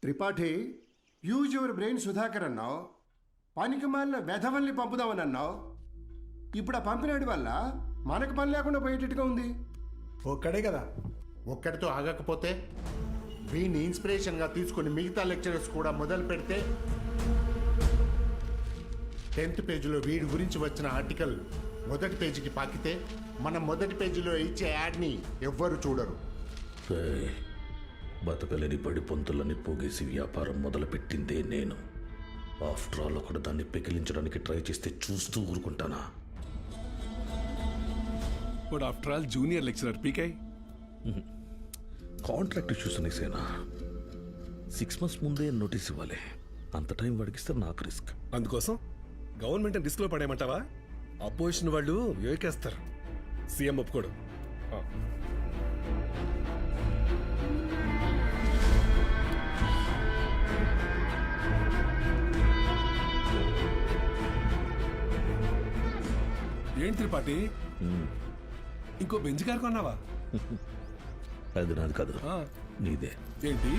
Tripathi, use your brain Sudhakar అన్నావు. పనికి మాలిన వెధవల్ని పంపుదామని అన్నావు. ఇప్పుడు ఆ పంపినాడి వల్ల మనకు పని లేకుండా పోయేటట్టుగా ఉంది. ఒక్కడే కదా, ఒక్కడితో ఆగకపోతే వీని ఇన్స్పిరేషన్గా తీసుకుని మిగతా లెక్చరర్స్ కూడా మొదలు పెడితే 10th పేజీలో వీడి గురించి వచ్చిన ఆర్టికల్ మొదటి పేజీకి పాకితే మనం మొదటి పేజీలో ఇచ్చే యాడ్ని ఎవ్వరు చూడరు. బతకలేని పడి పొంతులని పోగేసి వ్యాపారం మొదలుపెట్టిందే నేను. ఆఫ్టర్ ఆల్ ఒకటి దాన్ని పెకిలించడానికి ట్రై చేస్తే చూస్తూ ఊరుకుంటానా? But after all junior lecturer పీకే కాంట్రాక్ట్ ఇష్యూస్ అనేసేనా 6 months ముందే నోటీస్ ఇవ్వాలి. అంత టైం వాడికిస్తే నాకు రిస్క్. అందుకోసం గవర్నమెంట్ రిస్క్ లో పడేయమంటావా? అపోజిషన్ వాళ్ళు యోకేస్తారు. సీఎం ఒప్పుకోడు. ఏంటి త్రిపాఠి, ఇంకో బెంచ్ కారు కొన్నావా? అది నాది కాదు, నీదే. ఏంటి?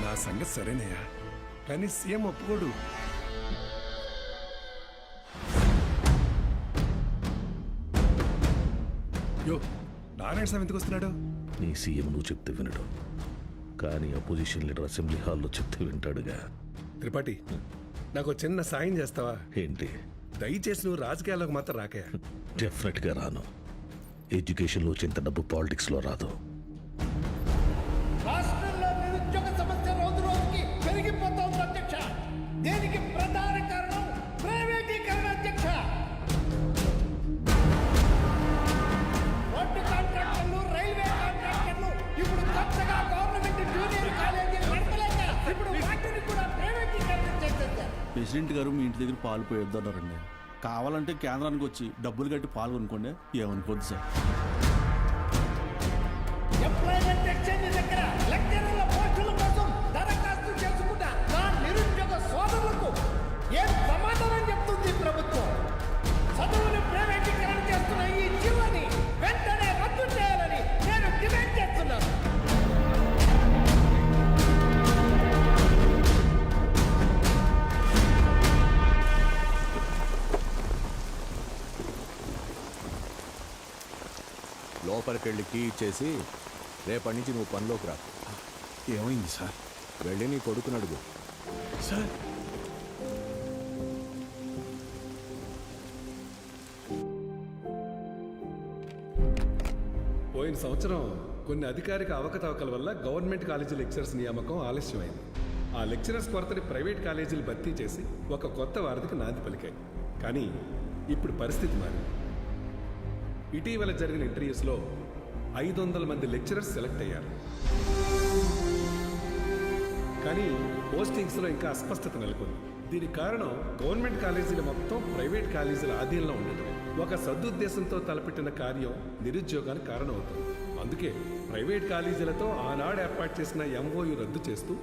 నా సంగతి సరేనయ్యా, కానీ సీఎం ఒప్పుకోడు. యో, నారాయణ స్వామి ఎందుకు వస్తున్నాడు? నీ సీఎం నువ్వు చెప్తే వినడు, కానీ అపోజిషన్ లీడర్ అసెంబ్లీ హాల్లో చెప్తే వింటాడుగా. త్రిపాఠి, నాకు చిన్న సాయం చేస్తావా? ఏంటి? దయచేసి నువ్వు రాజకీయాల్లోకి మాత్రం రాకయా. డెఫినెట్గా రాను. ఎడ్యుకేషన్లో వచ్చేంత డబ్బు పాలిటిక్స్లో రాదు. రాష్ట్రంలో నిరుద్యోగ సమస్య రోజు రోజుకి పెరిగిపోతోంది అధ్యక్ష. దీనికి ప్రధాన కారణం ప్రైవేటీకరణ అధ్యక్ష. రోడ్డు కాంట్రాక్టర్లు, రైల్వే కాంట్రాక్టర్లు ఇప్పుడు కొత్తగా గవర్నమెంట్ జూనియర్ కాలేజీలు నడపలేక ఇప్పుడు వాటిని కూడా ప్రైవేటీకరణ చేసేసారు. ప్రెసిడెంట్ గారు మీ ఇంటి దగ్గర పాలు పోయొద్దన్నారండి. కావాలంటే కేంద్రానికి వచ్చి డబ్బులు కట్టి పాలు కొనుక్కోండి, ఏమనుకోద్దు సార్. ఎంప్లాయ్మెంట్ ఎక్స్చేంజ్ దగ్గర లెక్చరర్ల పోస్టుల కోసం దరఖాస్తు చేసుకున్న నా నిరుద్యోగ సోదరులకు ఏం సమాధానం చెప్తుంది ప్రభుత్వం? చదువుని ప్రైవేటీకరణ చేస్తున్న ఈ జీవోని వెంటనే రద్దు చేయాలని నేను డిమాండ్ చేస్తున్నాను. లోపలికి వెళ్ళి కీ ఇచ్చేసి రేపటి నుంచి నువ్వు పనిలోకి రా. ఏమైంది సార్? వెళ్ళి నీ కొడుకుని అడుగు. సార్, పోయిన సంవత్సరం కొన్ని అధికారిక అవకతవకల వల్ల గవర్నమెంట్ కాలేజీ లెక్చరర్స్ నియామకం ఆలస్యమైంది. ఆ లెక్చరర్స్ కొరతని ప్రైవేట్ కాలేజీలు భర్తీ చేసి ఒక కొత్త వారధికి నాంది పలికాయి. కానీ ఇప్పుడు పరిస్థితి మారింది. ఇటీవల జరిగిన ఇంటర్వ్యూస్లో 500 మంది లెక్చరర్స్ సెలెక్ట్ అయ్యారు. కానీ పోస్టింగ్స్లో ఇంకా అస్పష్టత నెలకొంది. దీనికి కారణం గవర్నమెంట్ కాలేజీలు మొత్తం ప్రైవేట్ కాలేజీల ఆధీనంలో ఉండటం. ఒక సదుద్దేశంతో తలపెట్టిన కార్యం నిరుద్యోగానికి కారణమవుతుంది. అందుకే ప్రైవేట్ కాలేజీలతో ఆనాడు ఏర్పాటు చేసిన ఎంఓయు రద్దు చేస్తూ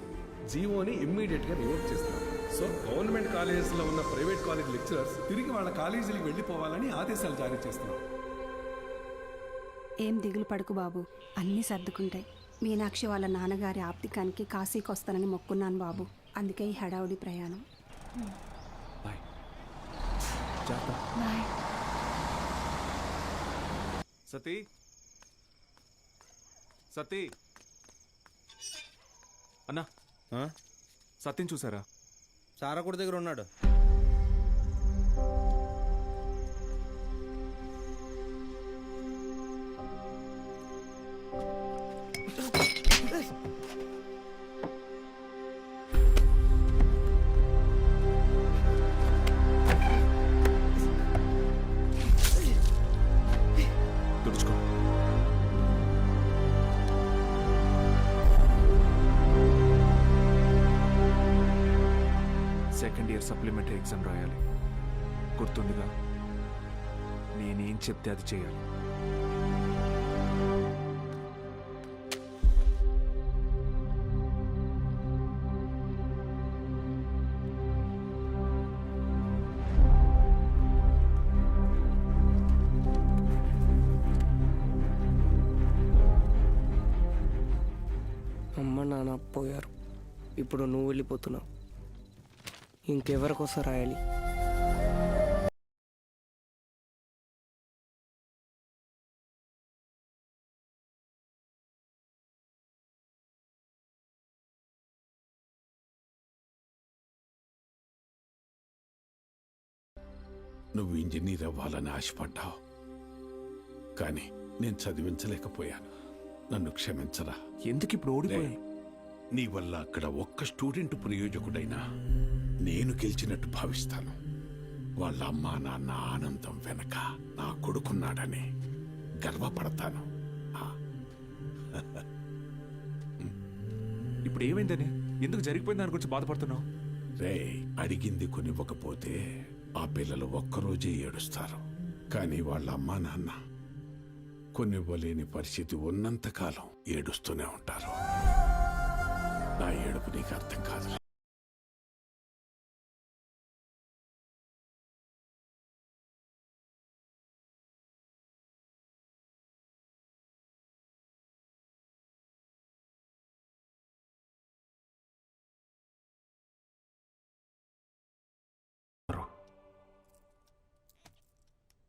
జీవోని ఇమ్మీడియట్గా రివోక్ చేస్తున్నారు. సో గవర్నమెంట్ కాలేజీలో ఉన్న ప్రైవేట్ కాలేజ్ లెక్చరర్స్ తిరిగి వాళ్ళ కాలేజీలకు వెళ్ళిపోవాలని ఆదేశాలు జారీ చేస్తున్నారు. ఏం దిగులు పడుకు బాబు, అన్నీ సర్దుకుంటాయి. మీనాక్షి వాళ్ళ నాన్నగారి ఆప్తికానికి కాశీకి వస్తానని మొక్కున్నాను బాబు, అందుకే ఈ హడావుడి ప్రయాణం. సతీ, సతీ అన్నా, సత్యం చూసారా? సారకుడి దగ్గర ఉన్నాడు. తుడుచుకో. సెకండ్ ఇయర్ సప్లిమెంటరీ ఎగ్జామ్ రాయాలి, గుర్తుందిగా? నేనేం చెప్తే అది చేయాలి. అమ్మ నాన్న పోయారు. ఇప్పుడు నువ్వు వెళ్ళిపోతున్నావు. ఇంకెవరికోసం రాయాలి? నువ్వు ఇంజనీర్ అవ్వాలని ఆశపడ్డావు, కానీ నేను చదివించలేకపోయాను. నన్ను క్షమించరా. ఎందుకు ఇప్పుడు ఓడిపోయాయి? నీ వల్ల అక్కడ ఒక్క స్టూడెంట్ ప్రయోజకుడైనా నేను గెలిచినట్టు భావిస్తాను. వాళ్ళ అమ్మా నాన్న ఆనందం వెనక నా కొడుకున్నాడని గర్వపడతాను. ఇప్పుడు ఏమైందని, ఎందుకు జరిగిపోయింది దాని గురించి బాధపడుతున్నావు? రే, అడిగింది కొనివ్వకపోతే ఆ పిల్లలు ఒక్కరోజే ఏడుస్తారు. కానీ వాళ్ళ అమ్మా నాన్న కొనివ్వలేని పరిస్థితి ఉన్నంతకాలం ఏడుస్తూనే ఉంటారు. నా ఏడుపు నీకు అర్థం కాదు.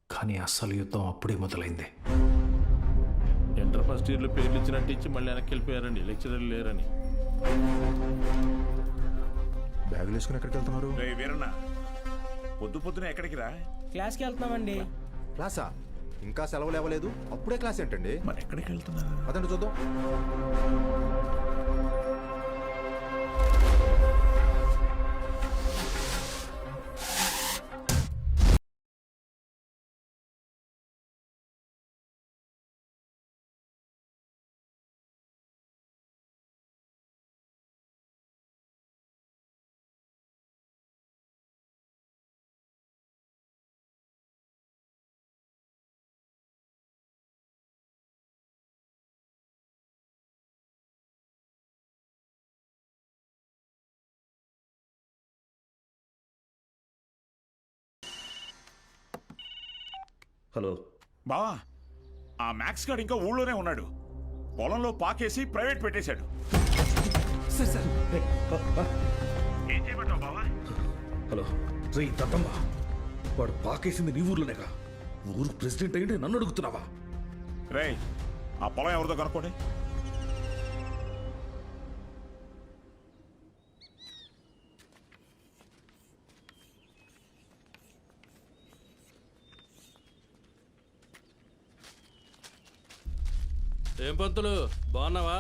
కానీ అస్సలు యుద్ధం అప్పుడే మొదలైంది. ఇంటర్ ఫస్ట్ ఇయర్లో పేర్లు ఇచ్చినట్టు ఇచ్చి మళ్ళీ వెనక్కి వెళ్ళిపోయారండి, లెక్చరర్ లేరని. బ్యాగులు వేసుకుని ఎక్కడికి వెళ్తున్నారు? వీరన్న, పొద్దు పొద్దున ఎక్కడికి రా? క్లాస్కి వెళ్తున్నామండి. క్లాసా? ఇంకా సెలవులు ఇవ్వలేదు, అప్పుడే క్లాస్ ఏంటండి? మరి ఎక్కడికి వెళ్తున్నారు? అదండి చూద్దాం. హలో బావా, ఆ మ్యాక్స్ గార్డ్ ఇంకా ఊళ్ళోనే ఉన్నాడు. పొలంలో పాకేసి ప్రైవేట్ పెట్టేశాడు. ఏం చేయమంటావు బావా? హలో రే దత్తమ్మ, వాడు పాకేసింది నీ ఊర్లోనేగా. ఊరు ప్రెసిడెంట్ అయ్యింటే నన్ను అడుగుతున్నావా? రే, ఆ పొలం ఎవరిదో కనుక్కోండి. ఏం పంతులు, బాగున్నావా?